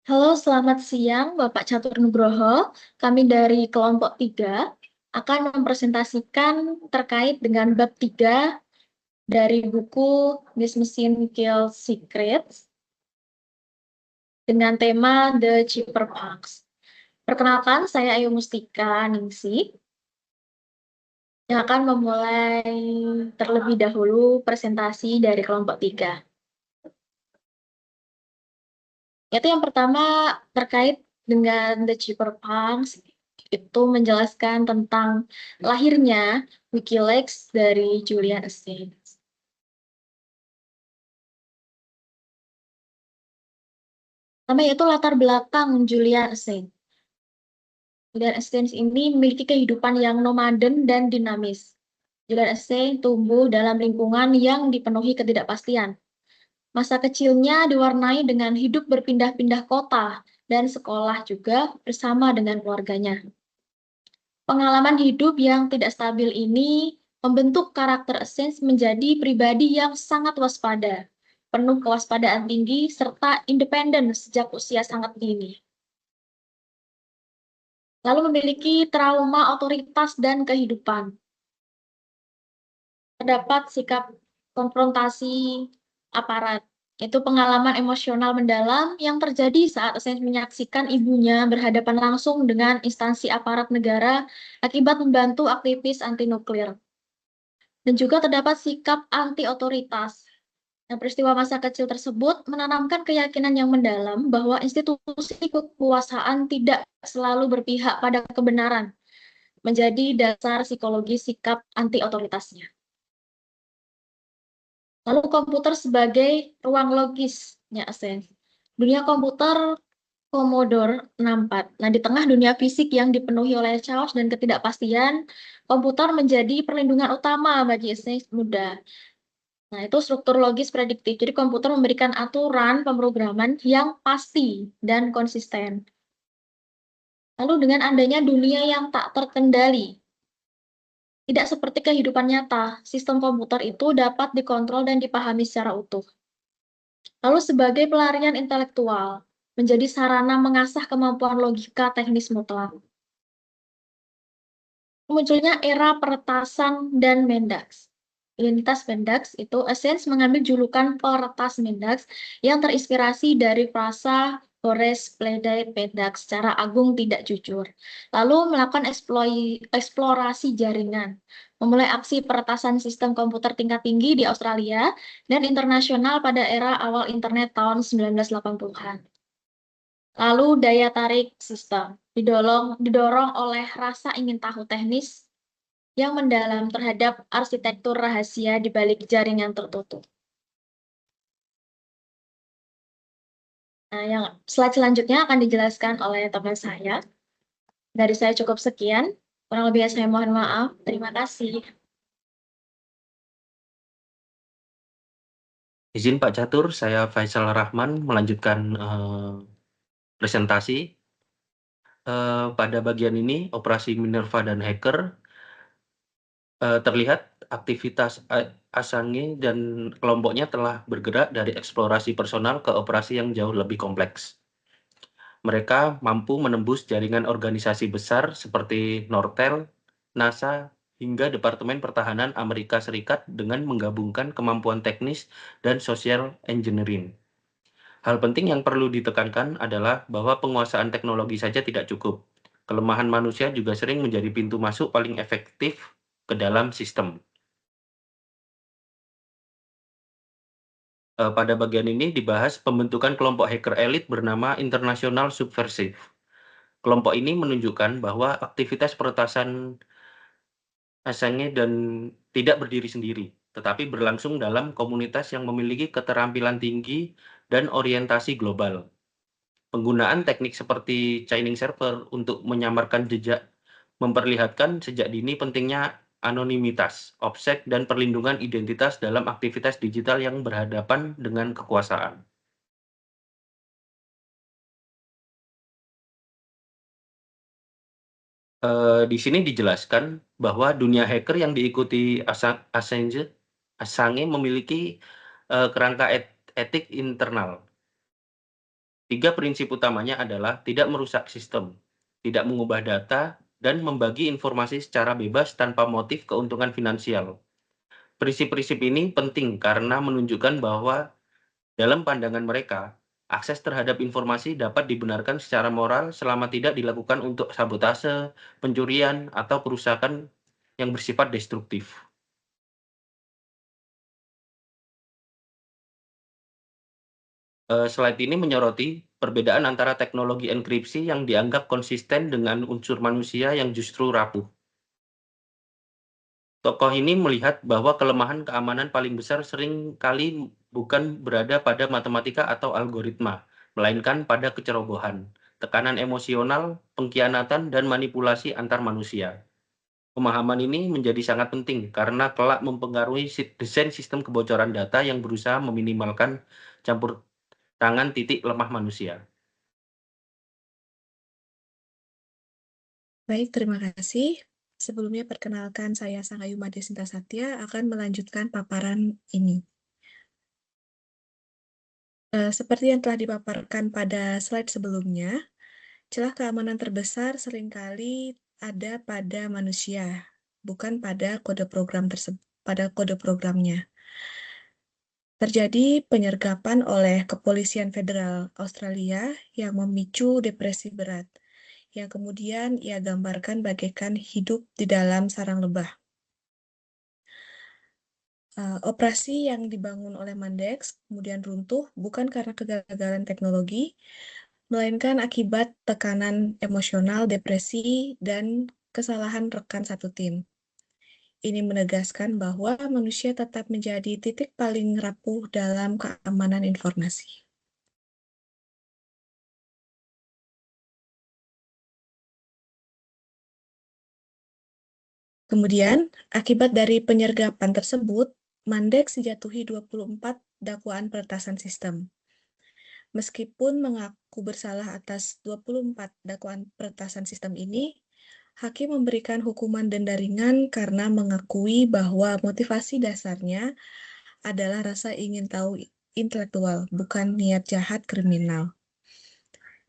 Halo, selamat siang Bapak Catur Nugroho. Kami dari kelompok 3 akan mempresentasikan terkait dengan bab 3 dari buku This Machine Kills Secrets dengan tema The Cyberpunks. Perkenalkan, saya Ayu Mustika Ningsi yang akan memulai terlebih dahulu presentasi dari kelompok 3. Itu yang pertama terkait dengan The Cyberpunks, itu menjelaskan tentang lahirnya WikiLeaks dari Julian Assange. Pertama yaitu latar belakang Julian Assange. Julian Assange ini memiliki kehidupan yang nomaden dan dinamis. Julian Assange tumbuh dalam lingkungan yang dipenuhi ketidakpastian. Masa kecilnya diwarnai dengan hidup berpindah-pindah kota dan sekolah juga bersama dengan keluarganya. Pengalaman hidup yang tidak stabil ini membentuk karakter Assange menjadi pribadi yang sangat waspada, penuh kewaspadaan tinggi, serta independen sejak usia sangat dini. Lalu memiliki trauma otoritas dan kehidupan. Terdapat sikap konfrontasi aparat. Itu pengalaman emosional mendalam yang terjadi saat Assange menyaksikan ibunya berhadapan langsung dengan instansi aparat negara akibat membantu aktivis anti nuklir. Dan juga terdapat sikap anti-otoritas. Nah, peristiwa masa kecil tersebut menanamkan keyakinan yang mendalam bahwa institusi kekuasaan tidak selalu berpihak pada kebenaran, menjadi dasar psikologi sikap anti-otoritasnya. Lalu komputer sebagai ruang logisnya Assange. Dunia komputer Commodore 64. Nah, di tengah dunia fisik yang dipenuhi oleh chaos dan ketidakpastian, komputer menjadi perlindungan utama bagi Assange muda. Nah, itu struktur logis prediktif. Jadi komputer memberikan aturan pemrograman yang pasti dan konsisten. Lalu dengan adanya dunia yang tak terkendali, tidak seperti kehidupan nyata, sistem komputer itu dapat dikontrol dan dipahami secara utuh. Lalu sebagai pelarian intelektual, menjadi sarana mengasah kemampuan logika teknis mutlak. Munculnya era peretasan dan Mendax. Lintas Mendax itu Assange mengambil julukan peretas Mendax yang terinspirasi dari frasa Horace Pleiade Mendax secara agung tidak jujur. Lalu melakukan eksplorasi jaringan, memulai aksi peretasan sistem komputer tingkat tinggi di Australia dan internasional pada era awal internet tahun 1980-an. Lalu daya tarik sistem didorong oleh rasa ingin tahu teknis yang mendalam terhadap arsitektur rahasia di balik jaringan tertutup. Nah, yang slide selanjutnya akan dijelaskan oleh teman saya. Dari saya cukup sekian. Kurang lebih saya mohon maaf. Terima kasih. Izin Pak Catur, saya Faisal Rahman melanjutkan presentasi. Pada bagian ini, operasi Minerva dan hacker, terlihat aktivitas Assange dan kelompoknya telah bergerak dari eksplorasi personal ke operasi yang jauh lebih kompleks. Mereka mampu menembus jaringan organisasi besar seperti Nortel, NASA, hingga Departemen Pertahanan Amerika Serikat dengan menggabungkan kemampuan teknis dan social engineering. Hal penting yang perlu ditekankan adalah bahwa penguasaan teknologi saja tidak cukup. Kelemahan manusia juga sering menjadi pintu masuk paling efektif ke dalam sistem. Pada bagian ini dibahas pembentukan kelompok hacker elit bernama International Subversive. Kelompok ini menunjukkan bahwa aktivitas peretasan Assange dan tidak berdiri sendiri, tetapi berlangsung dalam komunitas yang memiliki keterampilan tinggi dan orientasi global. Penggunaan teknik seperti chaining server untuk menyamarkan jejak memperlihatkan sejak dini pentingnya anonimitas, OPSEC, dan perlindungan identitas dalam aktivitas digital yang berhadapan dengan kekuasaan. Di sini dijelaskan bahwa dunia hacker yang diikuti Assange memiliki kerangka etik internal. Tiga prinsip utamanya adalah tidak merusak sistem, tidak mengubah data, dan membagi informasi secara bebas tanpa motif keuntungan finansial. Prinsip-prinsip ini penting karena menunjukkan bahwa dalam pandangan mereka, akses terhadap informasi dapat dibenarkan secara moral selama tidak dilakukan untuk sabotase, pencurian, atau kerusakan yang bersifat destruktif. Slide ini menyoroti perbedaan antara teknologi enkripsi yang dianggap konsisten dengan unsur manusia yang justru rapuh. Tokoh ini melihat bahwa kelemahan keamanan paling besar sering kali bukan berada pada matematika atau algoritma, melainkan pada kecerobohan, tekanan emosional, pengkhianatan, dan manipulasi antar manusia. Pemahaman ini menjadi sangat penting karena kelak mempengaruhi desain sistem kebocoran data yang berusaha meminimalkan campur tangan titik lemah manusia. Baik, terima kasih. Sebelumnya perkenalkan saya Sangayu Madesinta Satya akan melanjutkan paparan ini. Seperti yang telah dipaparkan pada slide sebelumnya, celah keamanan terbesar seringkali ada pada manusia, bukan pada kode program pada kode programnya. Terjadi penyergapan oleh Kepolisian Federal Australia yang memicu depresi berat, yang kemudian ia gambarkan bagaikan hidup di dalam sarang lebah. Operasi yang dibangun oleh Mandex kemudian runtuh bukan karena kegagalan teknologi, melainkan akibat tekanan emosional, depresi, dan kesalahan rekan satu tim. Ini menegaskan bahwa manusia tetap menjadi titik paling rapuh dalam keamanan informasi. Kemudian, akibat dari penyergapan tersebut, Mandex dijatuhi 24 dakwaan peretasan sistem. Meskipun mengaku bersalah atas 24 dakwaan peretasan sistem ini, hakim memberikan hukuman denda ringan karena mengakui bahwa motivasi dasarnya adalah rasa ingin tahu intelektual, bukan niat jahat kriminal.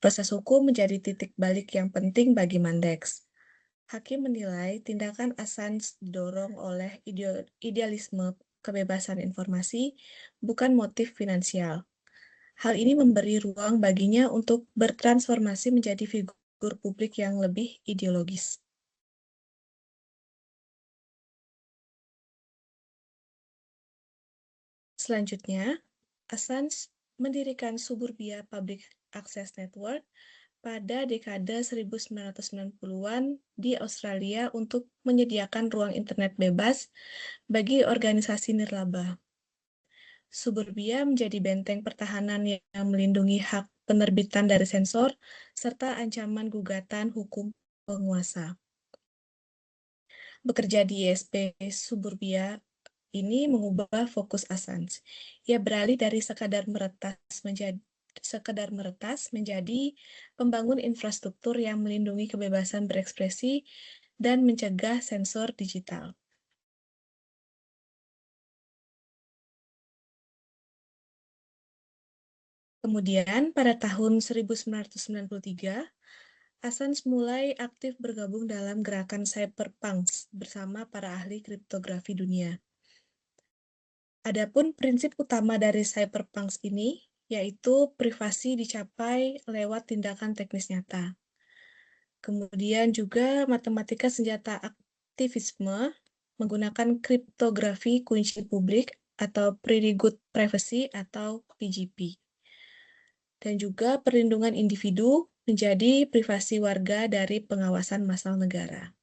Proses hukum menjadi titik balik yang penting bagi Mandex. Hakim menilai tindakan Assange didorong oleh idealisme kebebasan informasi, bukan motif finansial. Hal ini memberi ruang baginya untuk bertransformasi menjadi figur publik yang lebih ideologis. Selanjutnya, Assange mendirikan Suburbia Public Access Network pada dekade 1990-an di Australia untuk menyediakan ruang internet bebas bagi organisasi nirlaba. Suburbia menjadi benteng pertahanan yang melindungi hak penerbitan dari sensor serta ancaman gugatan hukum penguasa. Bekerja di ISP Suburbia ini mengubah fokus Assange. Ia beralih dari sekadar menjadi pembangun infrastruktur yang melindungi kebebasan berekspresi dan mencegah sensor digital. Kemudian, pada tahun 1993, Assange mulai aktif bergabung dalam gerakan cyberpunks bersama para ahli kriptografi dunia. Adapun prinsip utama dari cyberpunks ini yaitu privasi dicapai lewat tindakan teknis nyata. Kemudian juga matematika senjata aktivisme menggunakan kriptografi kunci publik atau Pretty Good Privacy atau PGP. Dan juga perlindungan individu menjadi privasi warga dari pengawasan massal negara.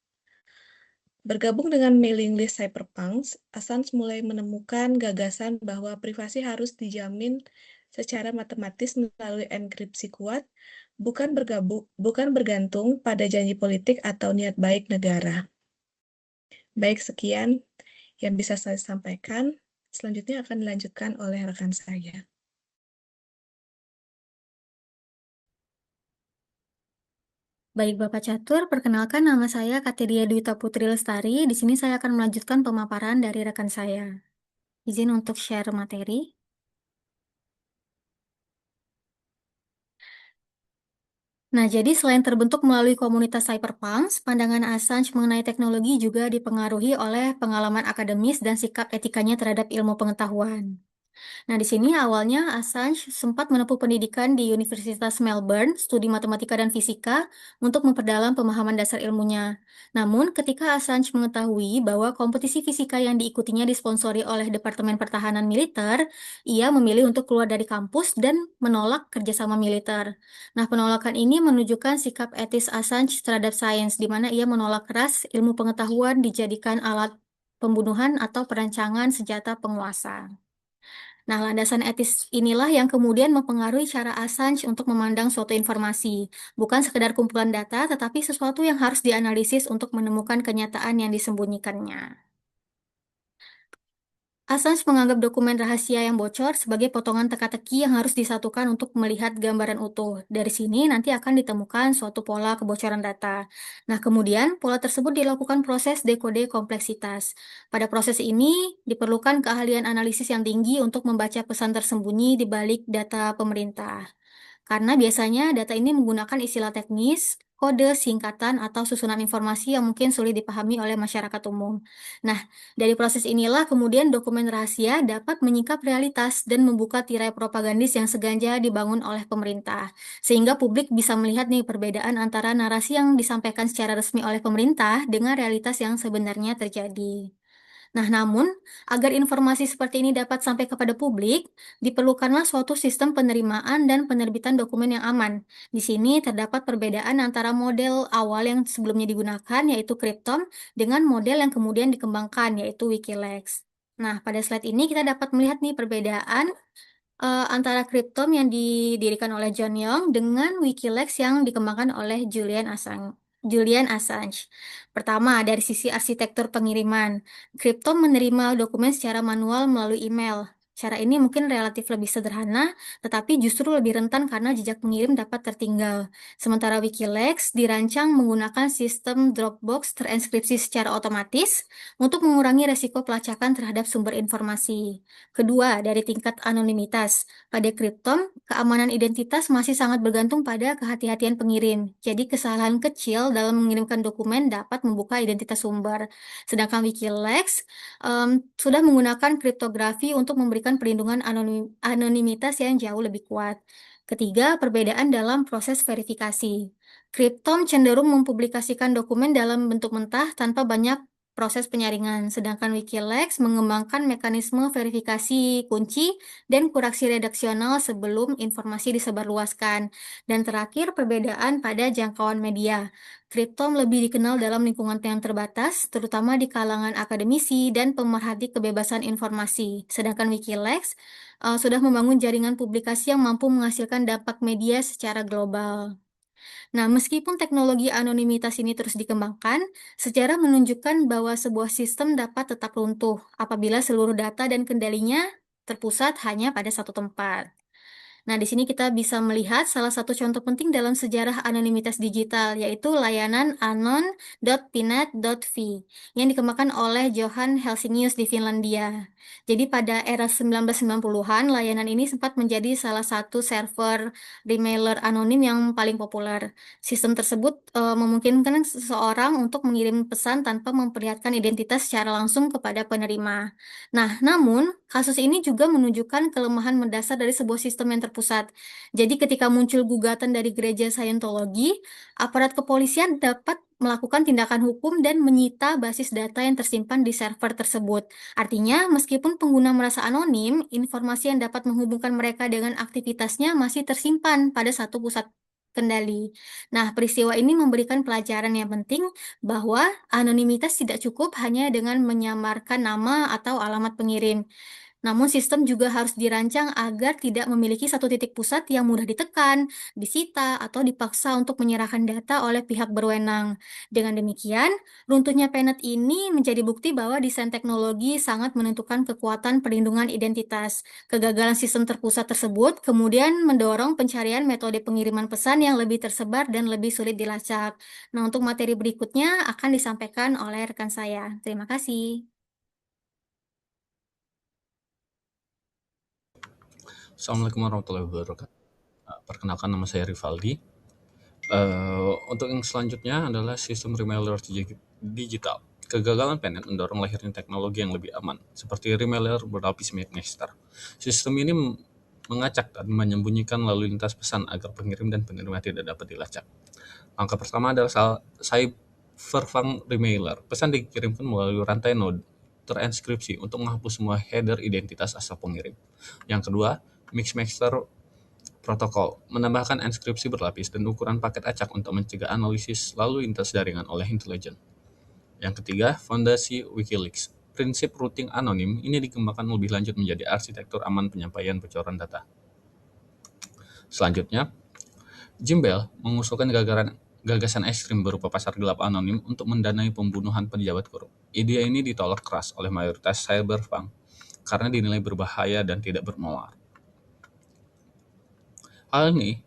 Bergabung dengan mailing list cyberpunks, Assange mulai menemukan gagasan bahwa privasi harus dijamin secara matematis melalui enkripsi kuat, bukan bergantung pada janji politik atau niat baik negara. Baik, sekian yang bisa saya sampaikan. Selanjutnya akan dilanjutkan oleh rekan saya. Baik, Bapak Catur, perkenalkan nama saya Kateria Dwita Putri Lestari. Di sini saya akan melanjutkan pemaparan dari rekan saya. Izin untuk share materi. Nah, jadi selain terbentuk melalui komunitas cyberpunks, pandangan Assange mengenai teknologi juga dipengaruhi oleh pengalaman akademis dan sikap etikanya terhadap ilmu pengetahuan. Nah, di sini awalnya Assange sempat menempuh pendidikan di Universitas Melbourne, studi matematika dan fisika, untuk memperdalam pemahaman dasar ilmunya. Namun, ketika Assange mengetahui bahwa kompetisi fisika yang diikutinya disponsori oleh Departemen Pertahanan Militer, ia memilih untuk keluar dari kampus dan menolak kerjasama militer. Nah, penolakan ini menunjukkan sikap etis Assange terhadap sains, di mana ia menolak keras ilmu pengetahuan dijadikan alat pembunuhan atau perancangan senjata penguasa. Nah, landasan etis inilah yang kemudian mempengaruhi cara Assange untuk memandang suatu informasi, bukan sekedar kumpulan data, tetapi sesuatu yang harus dianalisis untuk menemukan kenyataan yang disembunyikannya. Assange menganggap dokumen rahasia yang bocor sebagai potongan teka-teki yang harus disatukan untuk melihat gambaran utuh. Dari sini nanti akan ditemukan suatu pola kebocoran data. Nah, kemudian pola tersebut dilakukan proses dekode kompleksitas. Pada proses ini diperlukan keahlian analisis yang tinggi untuk membaca pesan tersembunyi di balik data pemerintah. Karena biasanya data ini menggunakan istilah teknis, kode, singkatan, atau susunan informasi yang mungkin sulit dipahami oleh masyarakat umum. Nah, dari proses inilah kemudian dokumen rahasia dapat menyingkap realitas dan membuka tirai propagandis yang sengaja dibangun oleh pemerintah. Sehingga publik bisa melihat nih perbedaan antara narasi yang disampaikan secara resmi oleh pemerintah dengan realitas yang sebenarnya terjadi. Nah, namun, agar informasi seperti ini dapat sampai kepada publik, diperlukanlah suatu sistem penerimaan dan penerbitan dokumen yang aman. Di sini terdapat perbedaan antara model awal yang sebelumnya digunakan, yaitu Cryptom, dengan model yang kemudian dikembangkan, yaitu Wikileaks. Nah, pada slide ini kita dapat melihat nih perbedaan antara Cryptom yang didirikan oleh John Young dengan Wikileaks yang dikembangkan oleh Julian Assange. Pertama, dari sisi arsitektur pengiriman, Cryptom menerima dokumen secara manual melalui email. Cara ini mungkin relatif lebih sederhana, tetapi justru lebih rentan karena jejak pengirim dapat tertinggal. Sementara Wikileaks dirancang menggunakan sistem Dropbox terenkripsi secara otomatis untuk mengurangi resiko pelacakan terhadap sumber informasi. Kedua, dari tingkat anonimitas. Pada Cryptom, keamanan identitas masih sangat bergantung pada kehati-hatian pengirim. Jadi, kesalahan kecil dalam mengirimkan dokumen dapat membuka identitas sumber. Sedangkan Wikileaks sudah menggunakan kriptografi untuk memberikan perlindungan anonimitas yang jauh lebih kuat. Ketiga, perbedaan dalam proses verifikasi. Cryptom cenderung mempublikasikan dokumen dalam bentuk mentah tanpa banyak proses penyaringan, sedangkan Wikileaks mengembangkan mekanisme verifikasi kunci dan kuraksi redaksional sebelum informasi disebarluaskan. Dan terakhir, perbedaan pada jangkauan media. Cryptom lebih dikenal dalam lingkungan yang terbatas, terutama di kalangan akademisi dan pemerhati kebebasan informasi. Sedangkan Wikileaks sudah membangun jaringan publikasi yang mampu menghasilkan dampak media secara global. Nah, meskipun teknologi anonimitas ini terus dikembangkan, sejarah menunjukkan bahwa sebuah sistem dapat tetap runtuh apabila seluruh data dan kendalinya terpusat hanya pada satu tempat. Nah, di sini kita bisa melihat salah satu contoh penting dalam sejarah anonimitas digital, yaitu layanan anon.pinet.fi yang dikembangkan oleh Johan Helsinius di Finlandia. Jadi pada era 1990-an, layanan ini sempat menjadi salah satu server remailer anonim yang paling populer. Sistem tersebut memungkinkan seseorang untuk mengirim pesan tanpa memperlihatkan identitas secara langsung kepada penerima. Nah, namun kasus ini juga menunjukkan kelemahan mendasar dari sebuah sistem yang terpusat. Jadi ketika muncul gugatan dari gereja Scientology, aparat kepolisian dapat melakukan tindakan hukum dan menyita basis data yang tersimpan di server tersebut. Artinya, meskipun pengguna merasa anonim, informasi yang dapat menghubungkan mereka dengan aktivitasnya masih tersimpan pada satu pusat kendali. Nah, peristiwa ini memberikan pelajaran yang penting bahwa anonimitas tidak cukup hanya dengan menyamarkan nama atau alamat pengirim. Namun sistem juga harus dirancang agar tidak memiliki satu titik pusat yang mudah ditekan, disita, atau dipaksa untuk menyerahkan data oleh pihak berwenang. Dengan demikian, runtuhnya PNET ini menjadi bukti bahwa desain teknologi sangat menentukan kekuatan perlindungan identitas. Kegagalan sistem terpusat tersebut kemudian mendorong pencarian metode pengiriman pesan yang lebih tersebar dan lebih sulit dilacak. Nah, untuk materi berikutnya akan disampaikan oleh rekan saya. Terima kasih. Assalamualaikum warahmatullahi wabarakatuh. Perkenalkan, nama saya Rivaldi. Untuk yang selanjutnya adalah sistem remailer digital. Kegagalan Panet mendorong lahirnya teknologi yang lebih aman, seperti remailer berlapis McMaster. Sistem ini mengacak dan menyembunyikan lalu lintas pesan agar pengirim dan penerima tidak dapat dilacak. Langkah pertama adalah cypherpunk remailer. Pesan dikirimkan melalui rantai node terenskripsi untuk menghapus semua header identitas asal pengirim. Yang kedua, MixMaster protokol menambahkan enskripsi berlapis dan ukuran paket acak untuk mencegah analisis lalu lintas jaringan oleh intelijen. Yang ketiga, fondasi WikiLeaks. Prinsip routing anonim ini dikembangkan lebih lanjut menjadi arsitektur aman penyampaian bocoran data. Selanjutnya, Jim Bell mengusulkan gagasan ekstrim berupa pasar gelap anonim untuk mendanai pembunuhan pejabat korup. Ide ini ditolak keras oleh mayoritas cyberpunk karena dinilai berbahaya dan tidak bermoral. Hal ini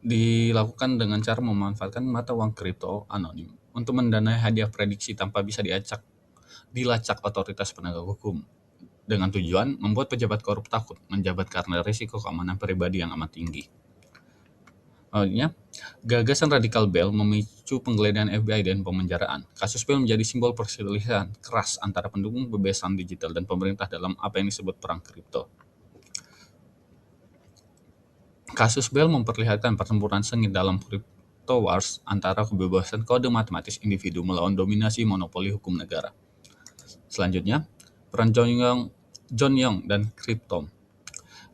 dilakukan dengan cara memanfaatkan mata uang kripto anonim untuk mendanai hadiah prediksi tanpa bisa dilacak otoritas penegak hukum, dengan tujuan membuat pejabat korup takut menjabat karena risiko keamanan pribadi yang amat tinggi. Lainnya, gagasan radikal Bell memicu penggeledahan FBI dan pemenjaraan. Kasus Bell menjadi simbol perselisihan keras antara pendukung kebebasan digital dan pemerintah dalam apa yang disebut perang kripto. Kasus Bell memperlihatkan pertempuran sengit dalam crypto wars antara kebebasan kode matematis individu melawan dominasi monopoli hukum negara. Selanjutnya, peran John Young dan Cryptome.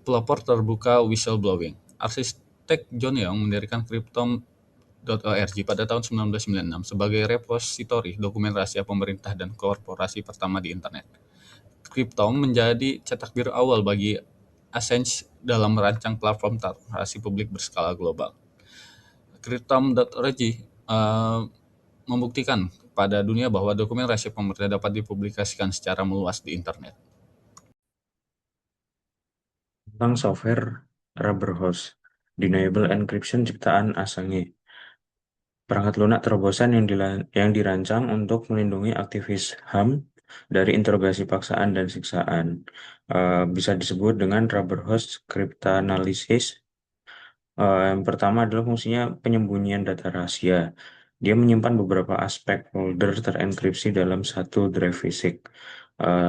Pelopor terbuka whistleblowing. Arsitek John Young mendirikan Cryptome.org pada tahun 1996 sebagai repositori dokumen rahasia pemerintah dan korporasi pertama di internet. Cryptome menjadi cetak biru awal bagi Assange dalam merancang platform transaksi publik berskala global. Cryptome.org membuktikan pada dunia bahwa dokumen rahasia pemerintah dapat dipublikasikan secara meluas di internet. Tentang software Rubberhose, Deniable Encryption ciptaan Assange. Perangkat lunak terobosan yang dirancang untuk melindungi aktivis HAM dari interogasi paksaan dan siksaan. Bisa disebut dengan Rubberhose Cryptanalysis. Yang pertama adalah fungsinya penyembunyian data rahasia. Dia menyimpan beberapa aspek folder terenkripsi dalam satu drive fisik.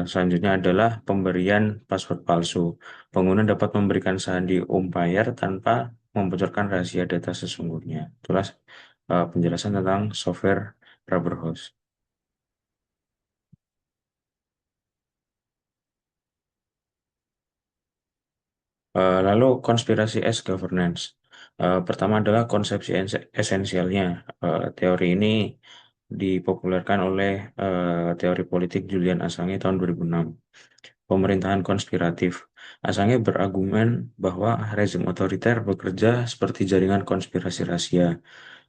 Selanjutnya adalah pemberian password palsu. Pengguna dapat memberikan sandi umpire tanpa membocorkan rahasia data sesungguhnya. Itulah penjelasan tentang software Rubberhose. Lalu konspirasi as governance. Pertama adalah konsepsi esensialnya. Teori ini dipopulerkan oleh teori politik Julian Assange tahun 2006. Pemerintahan konspiratif. Assange berargumen bahwa rezim otoriter bekerja seperti jaringan konspirasi rahasia.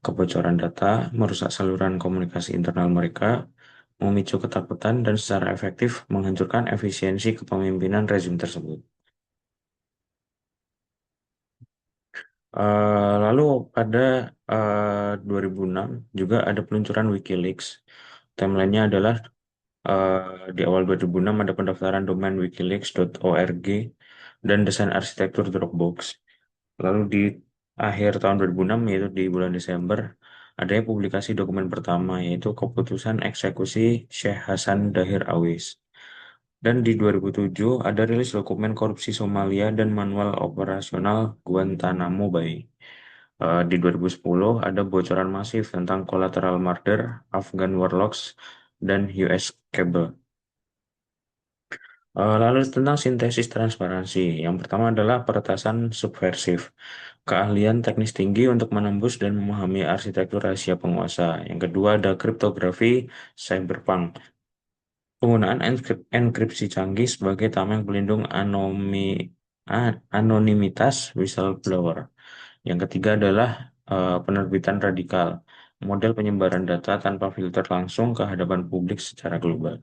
Kebocoran data merusak saluran komunikasi internal mereka, memicu ketakutan dan secara efektif menghancurkan efisiensi kepemimpinan rezim tersebut. Lalu pada 2006 juga ada peluncuran WikiLeaks. Timelinenya adalah di awal 2006 ada pendaftaran domain wikileaks.org dan desain arsitektur Dropbox. Lalu di akhir tahun 2006 yaitu di bulan Desember adanya publikasi dokumen pertama yaitu keputusan eksekusi Sheikh Hasan Dahir Awis. Dan di 2007 ada rilis dokumen korupsi Somalia dan manual operasional Guantanamo Bay. Di 2010 ada bocoran masif tentang collateral murder, Afghan warlocks, dan US Cable. Lalu tentang sintesis transparansi. Yang pertama adalah peretasan subversif. Keahlian teknis tinggi untuk menembus dan memahami arsitektur rahasia penguasa. Yang kedua ada kriptografi cyberpunk. Penggunaan enkripsi canggih sebagai tameng pelindung anonimitas whistleblower. Yang ketiga adalah penerbitan radikal, model penyebaran data tanpa filter langsung ke hadapan publik secara global.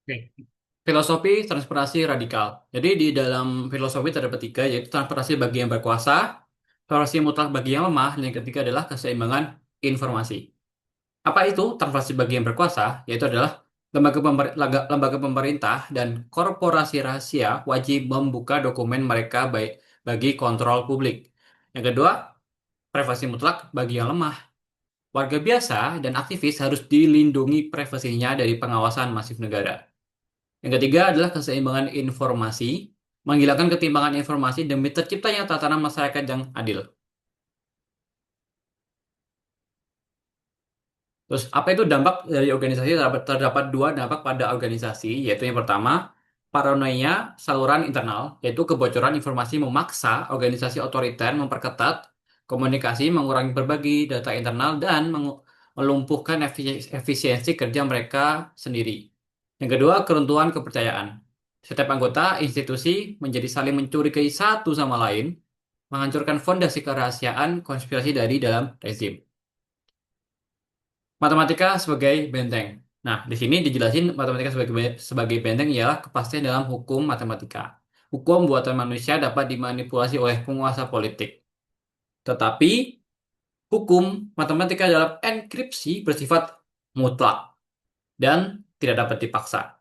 Oke. Filosofi transparansi radikal. Jadi di dalam filosofi terdapat tiga, yaitu transparansi bagi yang berkuasa, transparansi mutlak bagi yang lemah, dan yang ketiga adalah keseimbangan informasi. Apa itu transparansi bagi yang berkuasa? Yaitu adalah lembaga pemerintah dan korporasi rahasia wajib membuka dokumen mereka baik bagi kontrol publik. Yang kedua, privasi mutlak bagi yang lemah. Warga biasa dan aktivis harus dilindungi privasinya dari pengawasan masif negara. Yang ketiga adalah keseimbangan informasi, menghilangkan ketimpangan informasi demi terciptanya tatanan masyarakat yang adil. Terus, apa itu dampak dari organisasi? Terdapat dua dampak pada organisasi, yaitu yang pertama, paranoia saluran internal, yaitu kebocoran informasi memaksa organisasi otoriter memperketat komunikasi, mengurangi berbagi data internal, dan melumpuhkan efisiensi kerja mereka sendiri. Yang kedua, keruntuhan kepercayaan. Setiap anggota institusi menjadi saling mencurigai satu sama lain, menghancurkan fondasi kerahasiaan konspirasi dari dalam rezim. Matematika sebagai benteng. Nah, di sini dijelasin matematika sebagai benteng ialah kepastian dalam hukum matematika. Hukum buatan manusia dapat dimanipulasi oleh penguasa politik. Tetapi, hukum matematika dalam enkripsi bersifat mutlak dan tidak dapat dipaksa.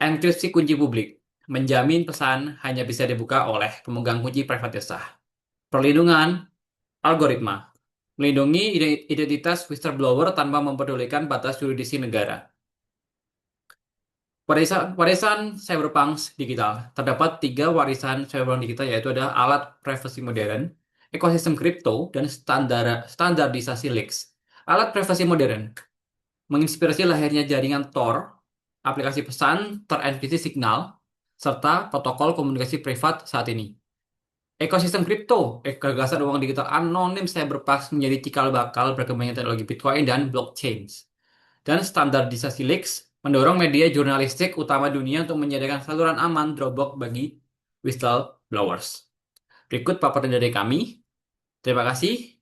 Enkripsi kunci publik menjamin pesan hanya bisa dibuka oleh pemegang kunci private sah. Perlindungan algoritma melindungi identitas whistleblower tanpa mempedulikan batas yurisdiksi negara. Warisan cyberpunk digital. Terdapat 3 warisan cyberpunk digital, yaitu adalah alat privasi modern, ekosistem kripto, dan standarisasi leaks. Alat privasi modern menginspirasi lahirnya jaringan Tor, aplikasi pesan terenkripsi signal, serta protokol komunikasi privat saat ini. Ekosistem kripto, gagasan uang digital anonim cyberpunk menjadi cikal bakal berkembangnya teknologi Bitcoin dan blockchain. Dan standarisasi leaks mendorong media jurnalistik utama dunia untuk menyediakan saluran aman Dropbox bagi whistleblowers. Berikut paparan dari kami. Terima kasih.